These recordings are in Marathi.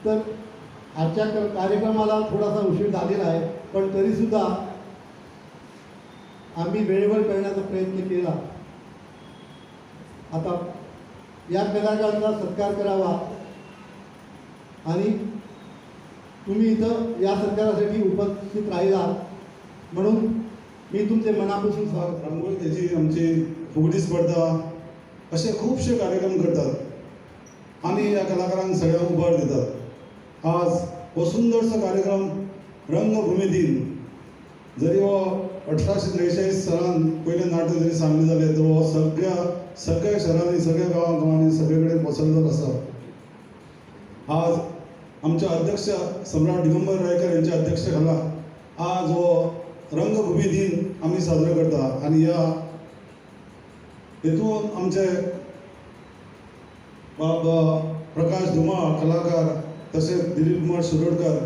तर आजच्या कार्यक्रमाला थोडासा उशीर झालेला आहे, पण तरीसुद्धा आम्ही वेळेवर करण्याचा प्रयत्न केला. आता या कलाकारांचा सत्कार करावा आणि तुम्ही इथं या सत्कारासाठी उपस्थित राहिला म्हणून मी तुमचे मनापासून स्वागत. रांगोळी त्याची आमची फुगडी स्पर्धा असे खूपसे कार्यक्रम करतात आणि या कलाकारांना सगळ्या उभार देतात. आज हो सुंदरसा कार्यक्रम रंगभूमी दिन जरी हो 1843 सालान पहिले नाटक जरी सांगले जाले तर हो सगळ्या शहरांनी सगळ्या गांवांनी सगळीकडे पसरत आसा. आज आमचे अध्यक्ष सम्राट दिगंबर रायकर यांच्या अध्यक्षतेखाला आज हो रंगभूमी दिन आम्ही साजरा करता आणि या हेतून आमचे प्रकाश धुमाळ कलाकार तसेच दिलीप कुमार शिरोडकर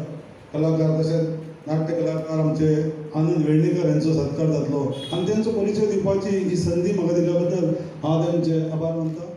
कलाकार तसेच नाट्य कलाकार आमचे आनंद वेळणेकर यांचो सत्कार जातलो आणि त्यांचो परिचय दिवपाची ही संधी म्हाका दिल्या बद्दल हांव त्यांचे आभार मानता.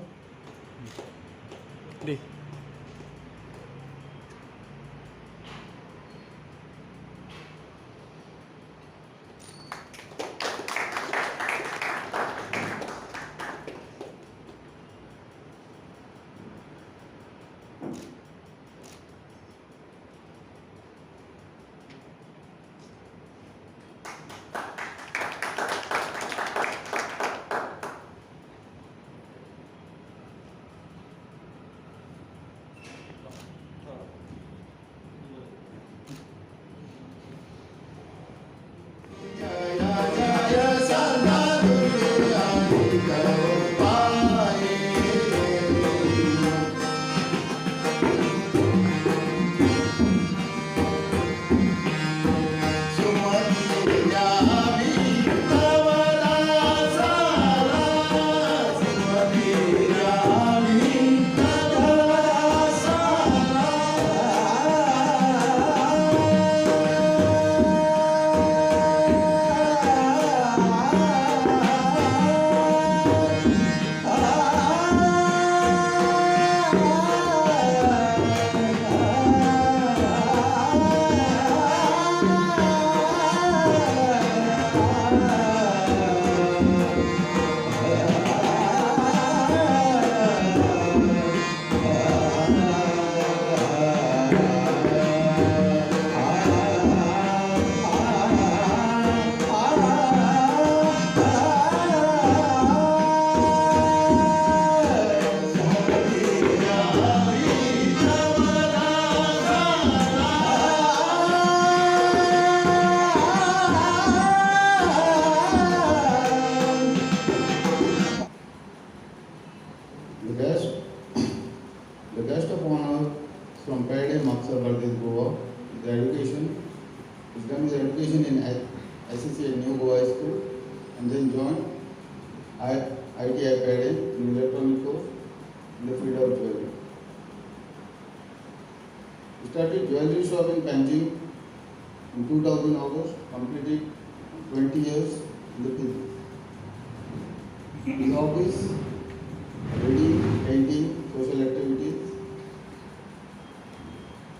The guest of honor from Paradise Maksar Bardez Goa is education. He's done his education in ICC New Goa School and then joined ITI Paradise in electronic course in the field of jewelry. He started jewelry shop in Panjim in 2000 August, completed 20 years in the field. His hobbies: reading, painting, social activities.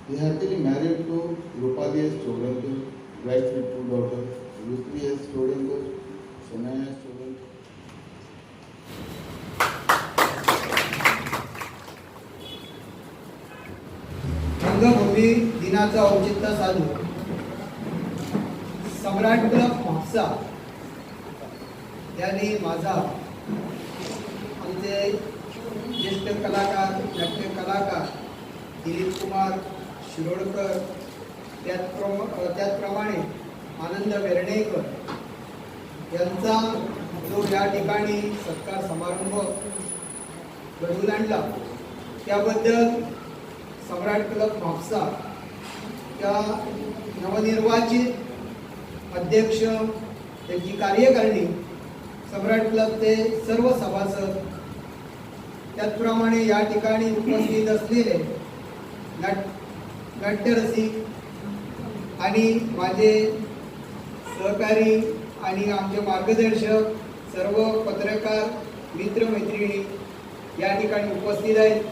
He happily married to Rupali S. Chodankar, blessed with 2 daughters, Rupali S. Chodankar, Shania S. Chodankar. रंगभूमी दिनाचं औचित्य साधून सम्राट क्लब म्हापसा यांनी माझा आमचे ज्येष्ठ कलाकार नाट्य कलाकार दिलीप कुमार शिरोडकर त्याचप्रमाणे आनंद वेर्णेकर यांचा जो या ठिकाणी सत्कार समारंभ घडवून आणला त्याबद्दल सम्राट क्लब म्हापसा त्या नवनिर्वाचित अध्यक्ष त्यांची कार्यकारिणी सम्राट क्लबचे सर्व सभासद त्याचप्रमाणे या ठिकाणी उपस्थित असलेले नाट्यरसिक आणि माझे सहकारी आणि आमचे मार्गदर्शक सर्व पत्रकार मित्रमैत्रिणी या ठिकाणी उपस्थित आहेत.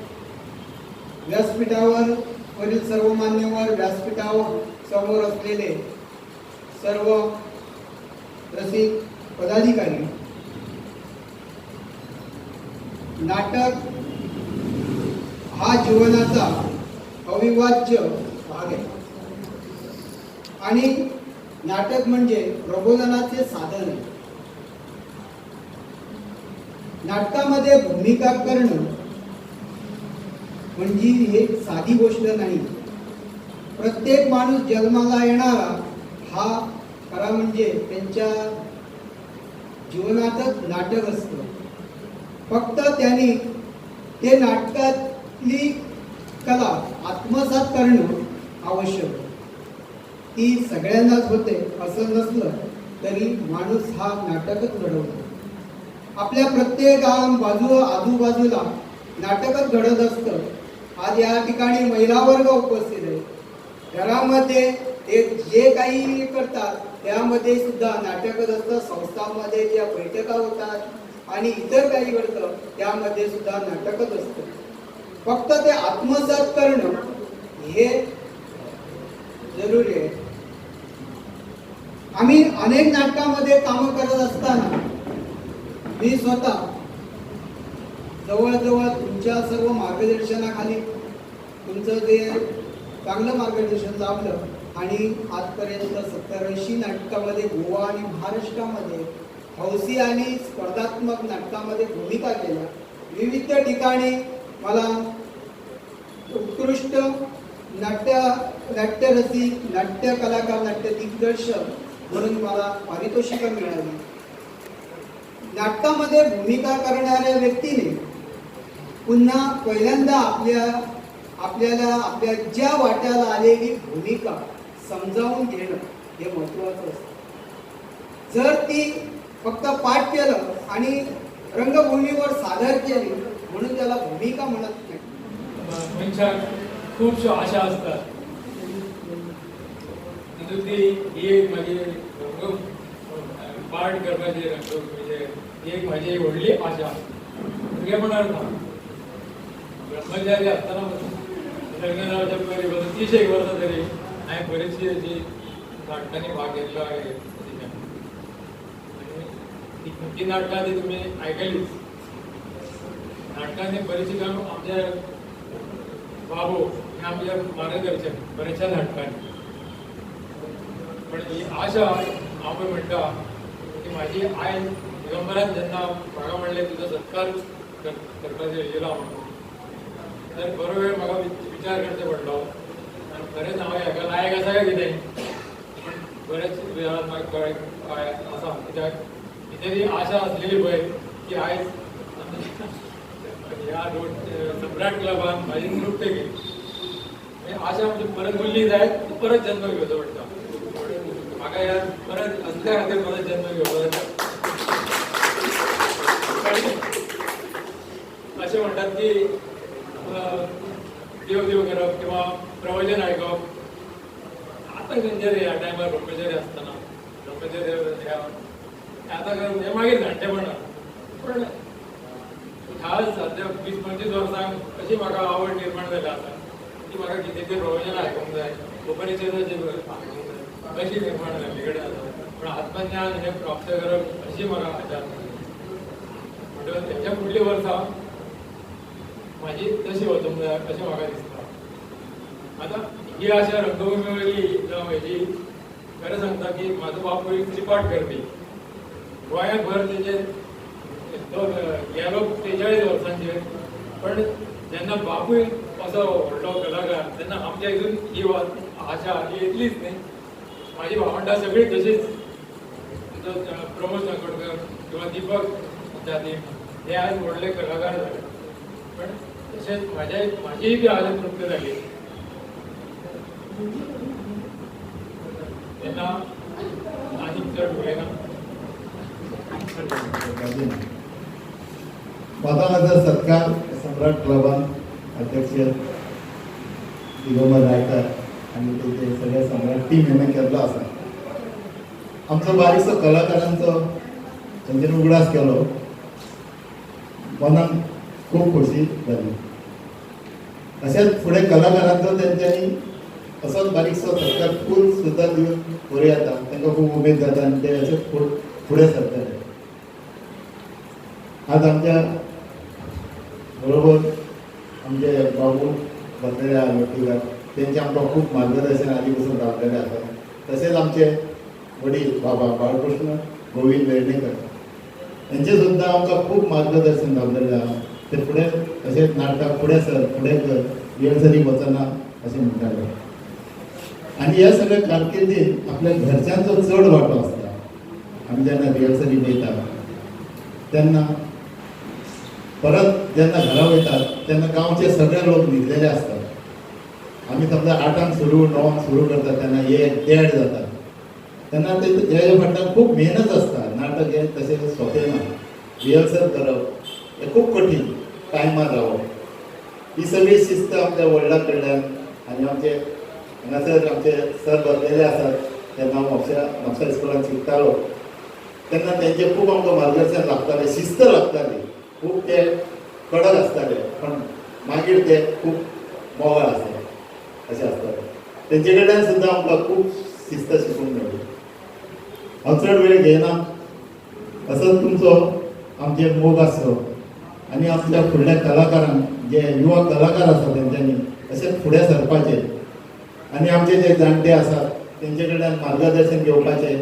व्यासपीठावर वरील सर्व मान्यवर, व्यासपीठावर समोर असलेले सर्व रसिक पदाधिकारी, नाटक हा जीवनाचा अविभाज्य भाग आहे आणि नाटक म्हणजे प्रबोधनाचे साधन आहे. नाटकामध्ये भूमिका करणं म्हणजे हे साधी गोष्ट नाही. प्रत्येक माणूस जन्माला येणारा हा खरा म्हणजे त्यांच्या जीवनातच नाटक असतं. फक्त त्यांनी ते नाटकातली कला आत्मसात करणं आवश्यक. ती सगळ्यांनाच होते असं नसलं तरी माणूस हा नाटकच घडवतो. आपल्या प्रत्येक आजूबाजूला नाटकच घडत असतं. आज या ठिकाणी महिला वर्ग उपस्थित आहे. घरामध्ये ते जे काही करतात त्यामध्ये सुद्धा नाटकच असतं. संस्थांमध्ये ज्या बैठका होतात आणि इतर काही घडतं त्यामध्ये सुद्धा नाटकच असतं. फक्त ते आत्मसात करणं हे जरुरी आहे. आम्ही अनेक नाटकामध्ये काम करत असताना मी स्वतः जवळजवळ तुमच्या सर्व मार्गदर्शनाखाली तुमचं जे चांगलं मार्गदर्शन लाभलं आणि आजपर्यंत 70-80 नाटकामध्ये गोवा आणि महाराष्ट्रामध्ये हौसी आणि स्पर्धात्मक नाटकामध्ये भूमिका केल्या. विविध ठिकाणी मला उत्कृष्ट नाट्यरसिक, नाट्य कलाकार, नाट्य दिग्दर्शक म्हणून मला पारितोषिकं मिळाली. नाटकामध्ये भूमिका करणाऱ्या व्यक्तीने पुन्हा पहिल्यांदा आपल्याला आपल्या ज्या वाट्याला आलेली भूमिका समजावून घेणं हे महत्त्वाचं असतं. जर ती फक्त पाठ केलं आणि रंगभूमीवर सादर केली म्हणून त्याला भूमिका म्हणत नाही. मनशाक खूपशो आशा असतात. तितूंतली ही एक माझी पाठ करपाची म्हणजे एक माझी व्हडली आशा. भुरगेपणांत ना ब्रह्मचारी आसतना लग्न जावच्या पयलीं 30 वर्सां तरी हांवें बरीचशी अशी नाटकांनी भाग घेतलो आहे. ती नाटकां ती तुमी आयकलीच. नाटकांनी बरीचशी काम आमचे बाबू हे आमचे मार्गदर्शक बऱ्याचशा नाटकांनी. पण ही आशा हांव पळय म्हणटा की म्हाजी आयज दिगंबरान जेन्ना म्हाका म्हणलें तुजो सत्कार करपाचो येयलो म्हणून तर बरो वेळ म्हाका विचार करचो पडलो आनी खरेंच हांव हेका लायक आसा काय कितें. पण बरेच वेळान म्हाका कळ्ळें आसा कित्याक भितर ही आशा आसलेली पळय की आयज ह्या सम्राट क्लबान म्हाजी निवृत्ती केली. आशा आमची परत उरली जायत परत जन्म घेवचो पडटा. म्हाका ह्या परत असल्या खातीर परत जन्म घेवचो पडटा. अशें म्हणटात की देव करप किंवा प्रवचन आयकप. आतां खंयचे रे ह्या टायमार ब्रह्मचारी आसतना ब्रह्मचारी आतां हें मागीर जाणटेपणां. पण ह्या सद्या 20-25 वर्सांक अशी म्हाका आवड निर्माण जाल्या आसा की म्हाका कितें तरी प्रवचन आयकूंक जाय, उपनिशदाचें आयकूंक जाय अशी निर्माण जाल्ली कडेन आसा. पण आत्मज्ञान हें प्राप्त करप अशी म्हाका आशा आसा. म्हणटकच तेच्या फुडलीं वर्सां म्हाजी तशी वचूंक जाय अशें म्हाका दिसता. आतां ही आशा रंगभुमी वयली जावं हेजी खरें सांगता की म्हाजो बापूय त्रिपाट करपी. गोंयांभर तेजे तो गेलो 43 वर्सांचेर. पण जेन्ना बापूय असो व्हडलो कलाकार तेन्ना आमच्या हितून ही आशा ही येतलीच न्ही. म्हाजी भावंडां सगळीं तशीच. प्रमोद संकोडकर किंवा दीपक जाती हे आज व्हडले कलाकार जाले. पण तशेंच म्हाजीय बी आशा तृप्त जाली तेन्ना आनीक चड उलयना. पदाचा सत्कार सम्राट क्लबान अध्यक्ष दिगंबर रायकर आणि त्याचे सगळे सम्राट टीम हेणें केल्लो आसा. आमचो बारीकसो कलाकारांचो तेंच्यांनी उगडास केलो. मनाक खूब खोशी जाली. अशेंच फुडें कलाकारांचो तेंच्यांनी असोच बारीकसो सत्कार फूल सुद्दां दिवन बरो येता तांकां खूब उमेद जाता आनी ते अशेंच फुडें सरतले. आज आमच्या बरोबर आमचे बाबू बसलेले आहा लोटीकार, तेंचे आमकां खूब मार्गदर्शन आदी पसून रावलेले आसा. तशेंच आमचे वडील बाबा बाळकृष्ण गोविंद वेर्णेकर, हेंचे सुद्दां आमकां खूब मार्गदर्शन रावलेलें आहा. ते फुडें अशेंच नाटकाक फुडें सर, फुडें कर, रिहर्सलीक वचना अशें म्हणटाले. आनी ह्या सगळ्या कारकिर्दीत आपल्या घरच्यांचो चड वांटो आसता. आमी जेन्ना रिहर्सलीक वयता तेन्ना परत जेन्ना घरा वयतात तेन्ना गांवचे सगळे लोक न्हिदलेले असतात. आमी समजा 8 सुरू 9 सुरू करतात तेन्ना 1-1:30 जाता. तेन्ना ते हेजे फाटल्यान खूब मेहनत आसता. नाटक हे तशें सोंपें ना. रिहर्सल करप हें खूब कठीण, टायमार रावप. ही सगळी शिस्त आमच्या वडिलां कडल्यान आनी आमचे हांगासर आमचे सर बसलेले आसात तेन्ना हांव म्हापसा इस्कॉलान शिकतालो तेन्ना तेंचे खूब आमकां मार्गदर्शन लागतालें, शिस्त लागताली. खूब ते कडक आसताले पण मागीर ते खूब मोगाळ आसताले अशें आसतालें. तेंचे कडल्यान सुद्दां आमकां खूब शिस्त शिकूंक मेळ्ळी. हांव चड वेळ घेयना. असोच तुमचो आमचे मोग आसलो आनी आमच्या फुडल्या कलाकारांक जे युवा कलाकार आसा तेंच्यांनी अशेंच फुडें सरपाचें आनी आमचे जे जाणटे आसात तेंचे कडल्यान मार्गदर्शन घेवपाचें,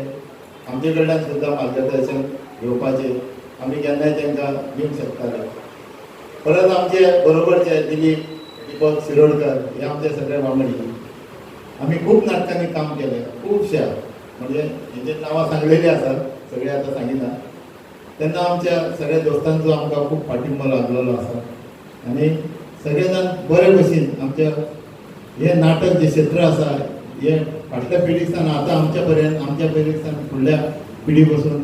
आमचे कडल्यान सुद्दां मार्गदर्शन घेवपाचें आमी केन्नाय तांकां दिवंक शकताले. परत आमचे बरोबरचे दिलीप दीपक शिरोडकर हे आमचे सगळे वांगडी. आमी खूब नाटकांनी काम केलें, खुबश्या म्हणजे हेंचे नांवां सांगलेलीं आसात, सगळे आतां सांगिना. तेन्ना आमच्या सगळ्या दोस्तांचो आमकां खूब पाठिंबो लागलेलो आसा आनी सगळे जाण बरे भशेन आमच्या हे नाटक जे क्षेत्र आसा हे फाटल्या पिढीसान आतां आमच्या पिढीसान फुडल्या पिढी पासून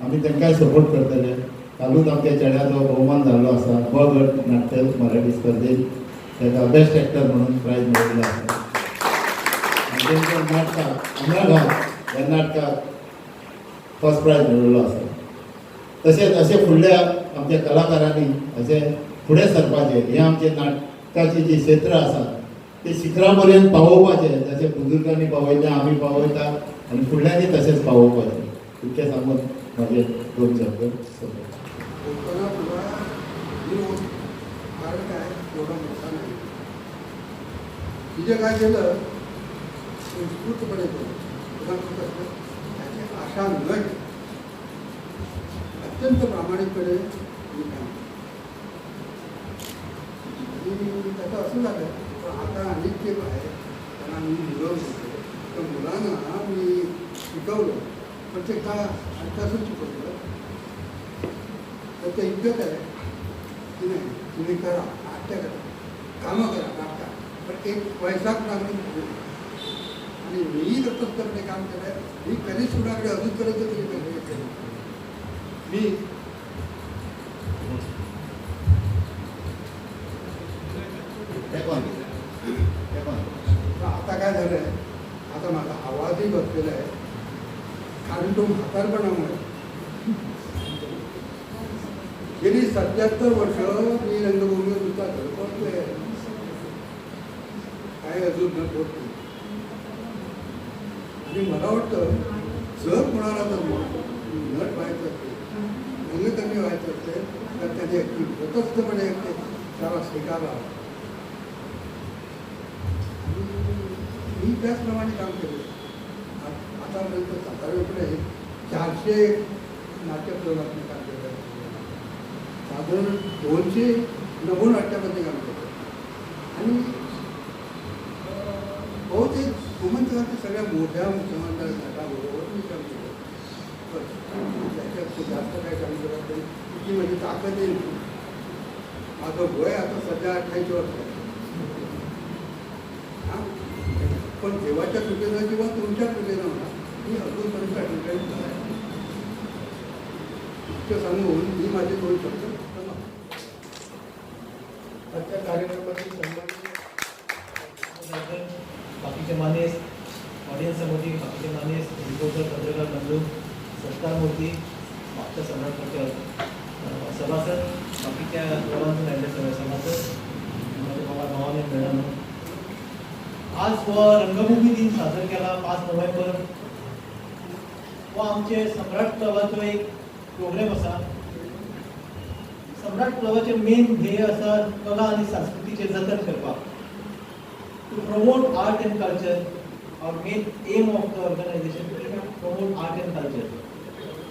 आमी तांकांय सपोर्ट करतले. कालूच आमच्या चेड्याचो भोवमान जाल्लो आसा. ब गट नाट्य मराठी स्पर्धेत ताका बेस्ट एक्टर म्हणून प्रायज मेळिल्लो आसा. आनी तेंच्या नाटकाक गांव ह्या नाटकाक फर्स्ट प्रायज मेळिल्लो आसा. तशेंच अशें फुडल्या आमच्या कलाकारांनी अशें फुडें सरपाचें. हें आमचें नाटकाचें जें क्षेत्र आसा तें शिखरा पर्यंत पावोवपाचें. जशें बुजुर्गांनी पावयलें आमी पावयता आनी फुडल्यांनी तशेंच पावोवपाचें. इतकें सांगून म्हाजे 2 शब्द सोंपले. तिथे काय केलं उत्स्फूर्तपणे त्याची आशा न अत्यंत प्रामाणिकपणे मी काम आणि त्याचं असं झालं पण आता अनेक जे आहे त्यांना मी मुलं होते तर मुलांना मी शिकवलं पण ते का अर्थातच शिकवलं तर ते इतकंच आहे की नाही तुम्ही करा नाट्य करा कामं करा नाटका पण एक पैसा कुणाकडे आणि मीही तत्परपणे काम केलं आहे. मी कधीच कुणाकडे अजूनपर्यंत तरी पैसे केले मी आता काय झालं आहे आता माझा आवाजही बसलेला आहे कारण तो म्हातारपणामुळे गेली 77 वर्ष मी रंगभूमीवर नुसता धडपडतोय काय अजून न होत नाही. आणि मला वाटतं जर कोणाला तर नट व्हायचं असेल रंगकर्मी व्हायचं असेल तर त्याने स्वतःपणे त्याला स्वीकारला. मी त्याचप्रमाणे काम केलं. आतापर्यंत साधारणपणे 400 नाट्यप्रयोगात काम केलं. साधारण 200 नभोनाट्यामध्ये काम केलं आणि बहुतेक भूमंडळातील सगळ्या मोठ्या मुख्यमंत्री नटाबरोबर मी काम केलं. त्याच्यात जास्त काय काम करत नाही. ती म्हणजे ताकद येईल. माझं वय आता सध्या 28 वर्ष आहे. पण देवाच्या कृपेनं किंवा तुमच्या कृपेनं म्हणा मी अजूनपर्यंत अटेंड झाला आहे. इतकं सांगून मी माझे 2 शब्द आजच्या कार्यक्रमाची बाकीचे मानेस ऑडियन्स समोरची बाकीचे मानेस रिपोर्टर पत्रकार बंधू सत्कार मूर्ती मागच्या सम्राट पटेल सभासद बाकीच्या सर्वांचं सभासद माझे बाबा नावाने मेळना म्हणून. आज हो रंगभूमी दिन साजरा केला 5 नोव्हेंबर. हो आमचे सम्राट क्लबाचो एक प्रोग्राम आसा. सम्राट क्लबाचे मेन ध्येय आसा कला आनी संस्कृतीचे जतन करपाक. To promote art and culture. Our main aim of the organization to promote art and culture.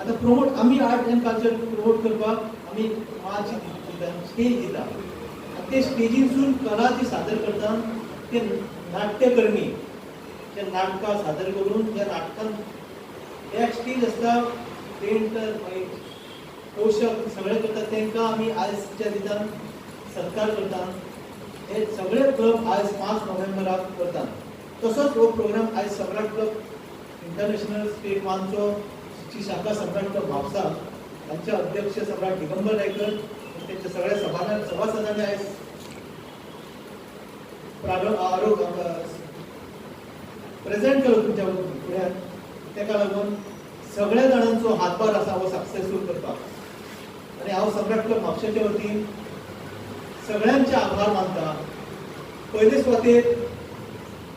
आता promote आम्ही आर्ट एंड कल्चर प्रमोट करपाक आम्ही माची स्टेज दिता. आणि ते स्टेजीसून कला जी सादर करता ते नाट्यकर्मी जे नाटकां सादर करून त्या नाटकान बॅक स्टेज आसता पेंटर पोषक सगळे करतात तांकां आमी आयजच्या दिसान सत्कार करता. हे सगळे क्लब आयज 5 नोव्हेंबराक करतात. तसोच हो प्रोग्राम आयज सम्राट क्लब इंटरनॅशनल स्टेट वानचो ची शाखा सम्राट क्लब म्हापसा तांचे अध्यक्ष सम्राट दिगंबर रायकर त्यांच्या सगळ्या सभासदांनी आयज प्रेझेंट केलो तुमच्या फुड्यान. ताका लागून सगळ्या जाणांचो हातभार आसा हो सक्सेसफूल करपाक. आनी हांव सम्राट क्लब म्हापशाच्या वतीन सगळ्यांचे आभार मानता. पयले सुवातेर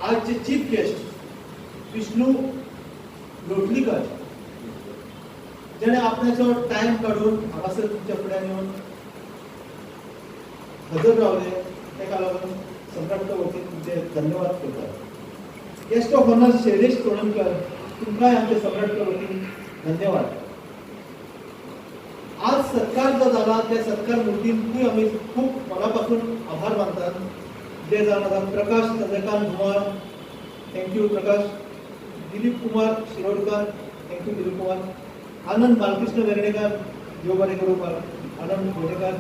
आजचे चीफ गेस्ट विष्णू लोटलीकर जेणे आपणाचो टाइम काढून हांगासर तुमच्या फुड्यान येवन हजर रावले. ताका लागून सम्राट वतीन तुमचे धन्यवाद करता. गेस्ट ऑफ ऑनर शैलेश तोणकर तुमकांय आमच्या सम्राट वतीन धन्यवाद. आज सत्कार जो जाला त्या सत्कार मुर्तींकूय आमी खूप मनापासून आभार मानतात. जे जाणा प्रकाश चंद्रकांत कुमार थँक्यू प्रकाश. दिलीप कुमार शिरोडकर थँक्यू दिलीप कुमार. आनंद बालकृष्ण वेर्णेकर देव बरें करूं आनंद गोटेकर.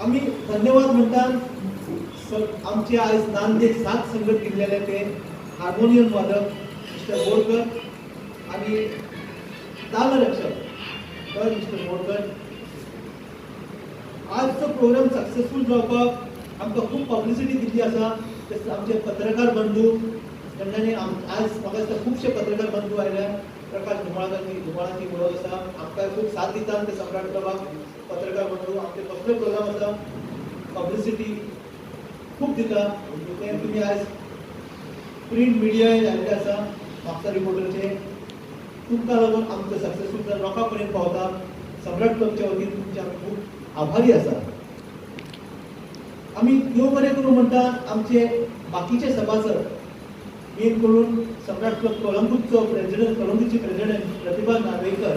आमी धन्यवाद म्हणटात आमचे आयज नांदेड 7 संगत दिल्लेले ते हार्मोनियम वादक मिस्टर बोरकर आनी तालरक्षक मिस्टर बोरकर. आजचो प्रोग्राम सक्सेसफूल जावपाक आमकां खूब पब्लिसिटी दिल्ली आसा. आमचे पत्रकार बंधू जेन्ना आज म्हाका दिसता खुबशे पत्रकार बंधू आयल्या. प्रकाश धुमाळाची वळख आसा. आमकां खूब साथ दिता ते सम्राट क्लबाक पत्रकार बंधू. आमचे कसले प्रोग्राम आसा पब्लिसिटी खूब दिता. ते तुमी आयज प्रिंट मिडियाय आयिल्ले आसा म्हापसा रिपोर्टरचे. तुमकां लागून आमचो सक्सेसफूल लोकां पर्यंत पावता. सम्राट क्लबच्या वतीन तुमचे आमी खूब आभारी आसा. आमी देव बरें करूं म्हणटा आमचे बाकीचे सभासद मेन करून सम्राट क्लब कोलंबूचो प्रेसिडेंट कोलंबूची प्रेसिडेंट प्रतिभा नार्वेकर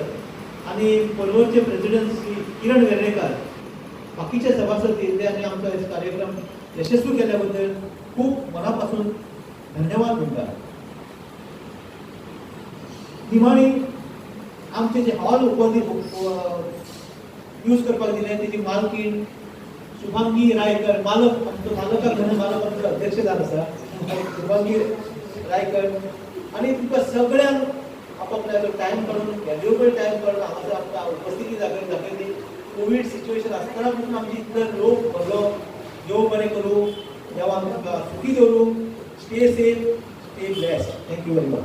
आनी पर्वरचे प्रेसिडेंट श्री किरण वेर्णेकार बाकीचे सभासद येयले आनी आमचो हे कार्यक्रम यशस्वी केल्या बद्दल खूब मनापासून धन्यवाद म्हणटा. निमाणी आमचे जे हॉल यूज करपाक दिले तेजी मालकीण शुभांगी रायकर मालक आमचो मालकाक मालक आमचो अध्यक्ष जावन आसा शुभांगी रायकर. आनी तुमकां सगळ्यांक आपापल्याचो टायम काडून व्हॅल्युएबल टायम काडून हांगासर आमकां उपस्थिती दाखयली. कोवीड सिच्युएशन आसतना पासून आमची इतलो लोक भरलो. देव बरें करूं. देवान तुमकां सुखी दवरूं. Stay safe stay blessed. Thank you very much.